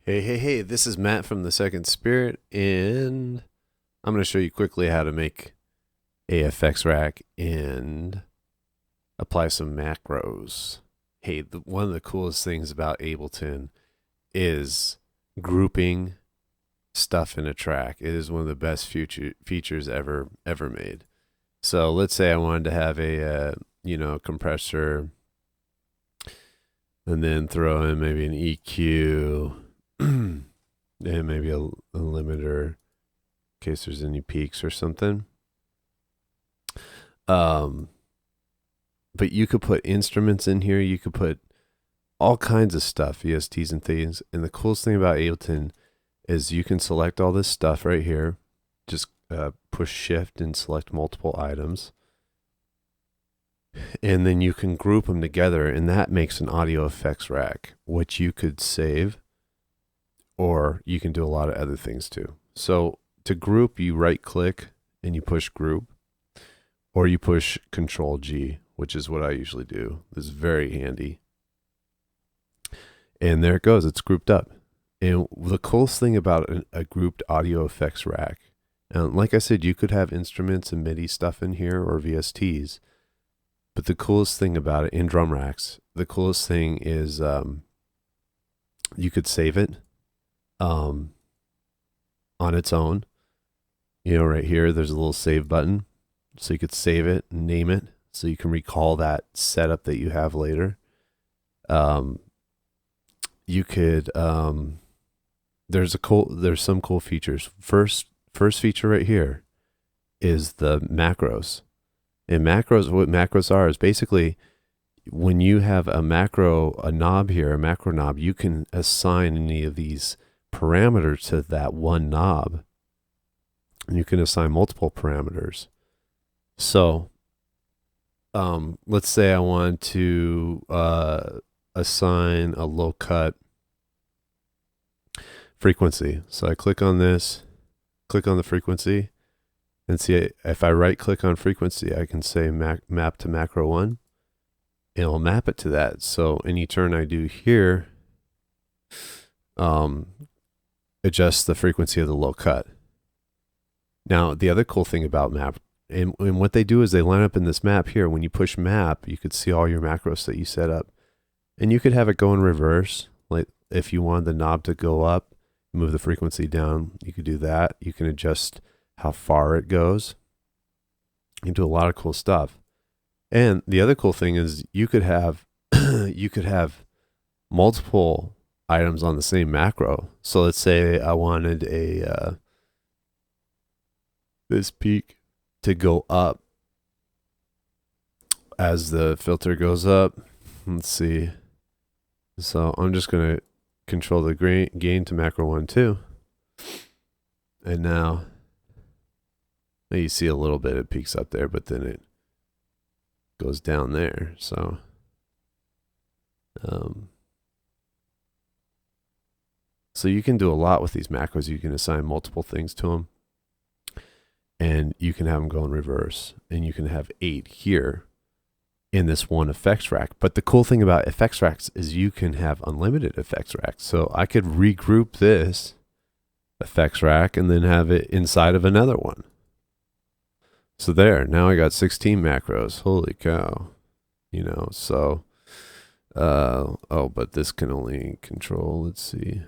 Hey, this is Matt from The Second Spirit, and I'm going to show you quickly how to make a effects rack and apply some macros. Hey, one of the coolest things about Ableton is grouping stuff in a track. It is one of the best features ever made. So let's say I wanted to have a compressor, and then throw in maybe an EQ and maybe a limiter in case there's any peaks or something. But you could put instruments in here. You could put all kinds of stuff, VSTs and things. And the coolest thing about Ableton is you can select all this stuff right here. Just push shift and select multiple items. And then you can group them together, and that makes an audio effects rack, which you could save, or you can do a lot of other things too. So to group, you right click and you push group, or you push Control G, which is what I usually do. This is very handy. And there it goes, it's grouped up. And the coolest thing about a grouped audio effects rack, and like I said, you could have instruments and MIDI stuff in here or VSTs. But the coolest thing about it, in drum racks, the coolest thing is you could save it on its own. Right here, there's a little save button. So you could save it and name it so you can recall that setup that you have later. You could, there's some cool features. First feature right here is the macros. And macros, what macros are is basically when you have a knob here, a macro knob, you can assign any of these parameters to that one knob. And you can assign multiple parameters. So let's say I want to assign a low cut frequency. So I click on this, click on the frequency. And see, if I right click on frequency, I can say map to macro 1, and it'll map it to that. So any turn I do here, adjust the frequency of the low cut. Now, the other cool thing about map, and what they do is they line up in this map here. When you push map, you could see all your macros that you set up. And you could have it go in reverse. Like if you wanted the knob to go up, move the frequency down, you could do that. You can adjust how far it goes. You can do a lot of cool stuff. And the other cool thing is you could have multiple items on the same macro. So let's say I wanted this peak to go up as the filter goes up. Let's see. So I'm just going to control the gain to macro 1 too. And now you see a little bit, it peaks up there, but then it goes down there. So, so you can do a lot with these macros. You can assign multiple things to them, and you can have them go in reverse, and you can have 8 here in this one effects rack. But the cool thing about effects racks is you can have unlimited effects racks. So I could regroup this effects rack and then have it inside of another one. So there, now I got 16 macros. Holy cow. So, but this can only control, let's see.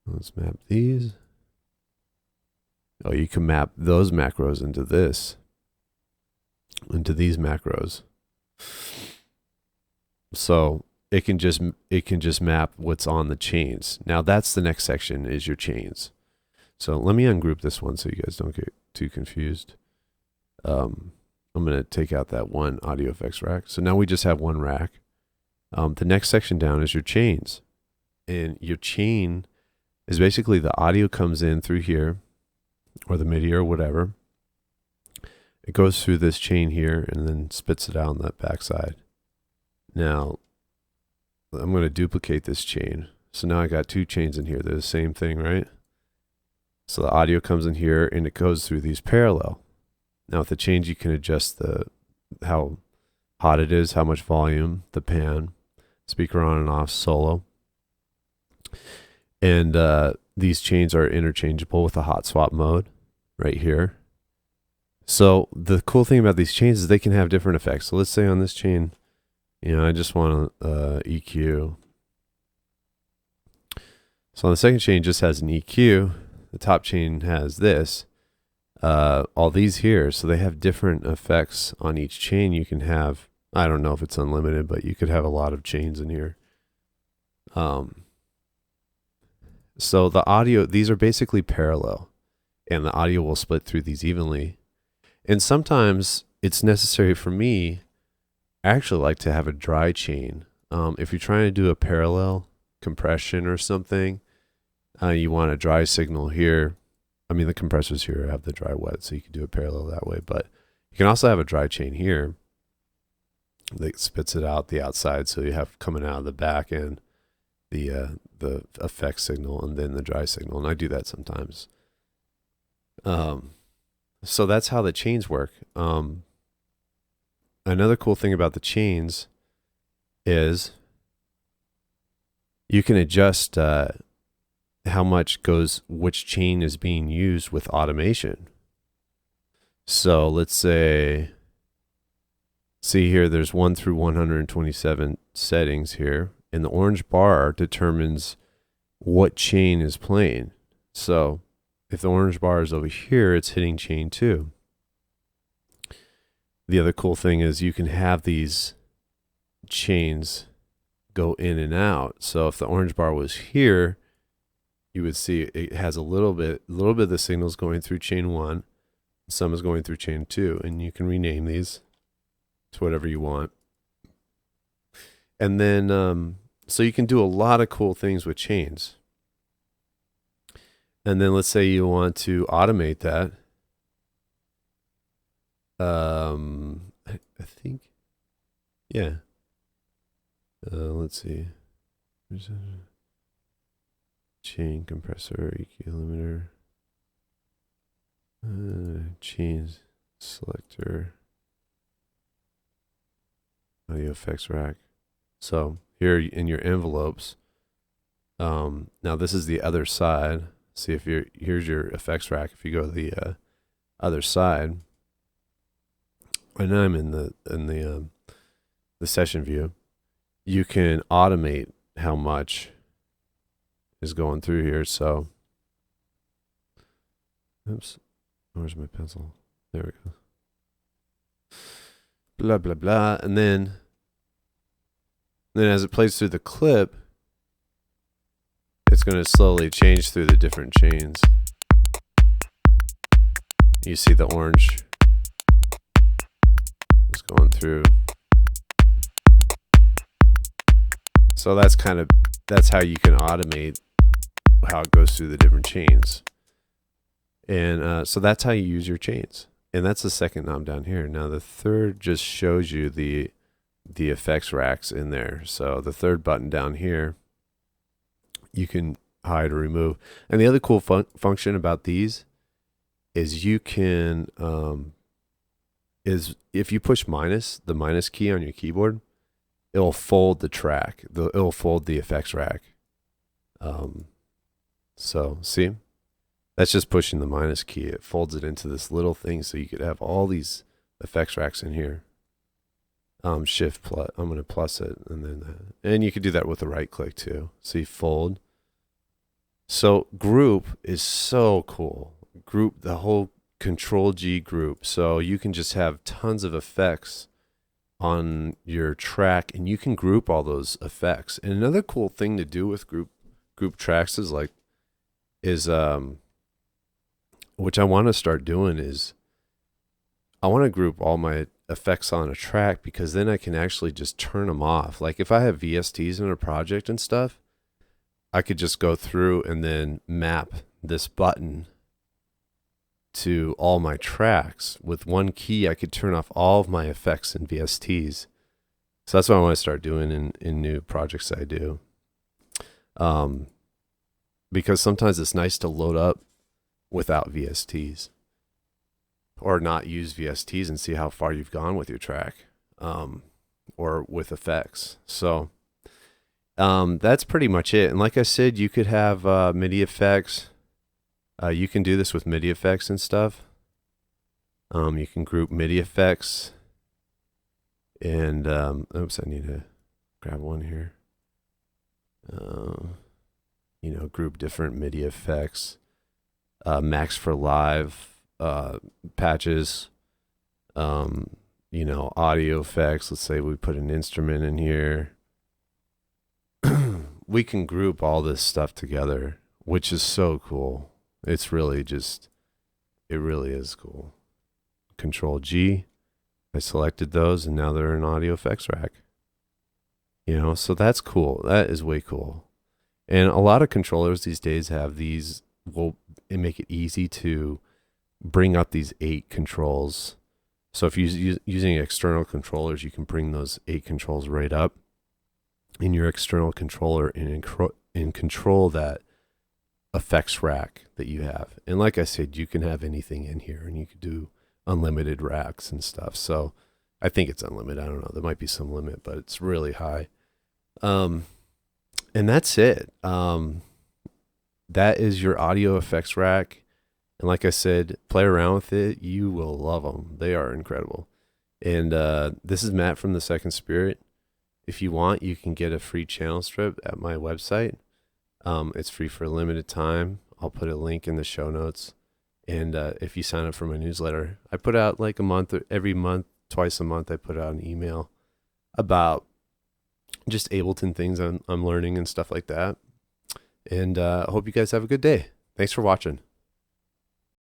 Let's map these. Oh, you can map those macros into these macros. So it can just map what's on the chains. Now that's the next section, is your chains. So let me ungroup this one so you guys don't get too confused. I'm going to take out that one audio effects rack. So now we just have one rack. The next section down is your chains. And your chain is basically the audio comes in through here, or the MIDI or whatever. It goes through this chain here and then spits it out on that backside. Now, I'm going to duplicate this chain. So now I got 2 chains in here. They're the same thing, right? So the audio comes in here and it goes through these parallel. Now with the change, you can adjust how hot it is, how much volume, the pan, speaker on and off, solo. And these chains are interchangeable with the hot swap mode right here. So the cool thing about these chains is they can have different effects. So let's say on this chain, I just want to EQ. So on the second chain just has an EQ. The top chain has this. All these here, so they have different effects on each chain. You can have, I don't know if it's unlimited, but you could have a lot of chains in here. So the audio, these are basically parallel, and the audio will split through these evenly. And sometimes it's necessary for me, I actually like to have a dry chain. If you're trying to do a parallel compression or something, you want a dry signal here. I mean, the compressors here have the dry wet, so you can do a parallel that way. But you can also have a dry chain here that spits it out the outside, so you have coming out of the back end the effect signal and then the dry signal. And I do that sometimes. So that's how the chains work. Another cool thing about the chains is you can adjust how much goes, which chain is being used with automation. So let's say, see here, there's 1 through 127 settings here, and the orange bar determines what chain is playing. So if the orange bar is over here, it's hitting chain 2. The other cool thing is you can have these chains go in and out. So if the orange bar was here, you would see it has a little bit of the signals going through chain 1, some is going through chain 2, and you can rename these to whatever you want. And then, so you can do a lot of cool things with chains. And then let's say you want to automate that. I think, yeah. Let's see. There's a chain compressor, EQ limiter, chains selector, audio effects rack. So here in your envelopes, now this is the other side. See if here's your effects rack. If you go to the other side, and I'm in the session view, you can automate how much is going through here. So, oops, where's my pencil? There we go. Blah blah blah, and then as it plays through the clip, it's going to slowly change through the different chains. You see the orange is going through. So that's how you can automate how it goes through the different chains. And so that's how you use your chains. And that's the second knob down here. Now the third just shows you the effects racks in there. So the third button down here, you can hide or remove. And the other cool function about these is you can, is if you push the minus key on your keyboard, it'll fold the track. It'll fold the effects rack. So see, that's just pushing the minus key. It folds it into this little thing, so you could have all these effects racks in here. Shift plus, I'm going to plus it, and then and you could do that with the right click too. See, fold. So group is so cool. Group, the whole Control G group. So you can just have tons of effects on your track, and you can group all those effects. And another cool thing to do with group tracks is which I want to start doing is I want to group all my effects on a track, because then I can actually just turn them off. Like if I have VSTs in a project and stuff, I could just go through and then map this button to all my tracks. With one key, I could turn off all of my effects and VSTs. So that's what I want to start doing in new projects I do. Because sometimes it's nice to load up without VSTs, or not use VSTs and see how far you've gone with your track, or with effects. So That's pretty much it. And like I said, you could have MIDI effects. You can do this with MIDI effects and stuff. You can group MIDI effects. And, oops, I need to grab one here. Group different MIDI effects. Max for live patches. Audio effects. Let's say we put an instrument in here. We can group all this stuff together, which is so cool. It's really it really is cool. Control G. I selected those and now they're in audio effects rack. So that's cool. That is way cool. And a lot of controllers these days have these, make it easy to bring up these 8 controls. So if you're using external controllers, you can bring those 8 controls right up in your external controller and control that effects rack that you have. And like I said, you can have anything in here and you could do unlimited racks and stuff. So I think it's unlimited. I don't know. There might be some limit, but it's really high. And that's it. That is your audio effects rack. And like I said, play around with it. You will love them. They are incredible. And this is Matt from The Second Spirit. If you want, you can get a free channel strip at my website. It's free for a limited time. I'll put a link in the show notes. And if you sign up for my newsletter, I put out like every month, twice a month, I put out an email about just Ableton things I'm learning and stuff like that. And I hope you guys have a good day. Thanks for watching.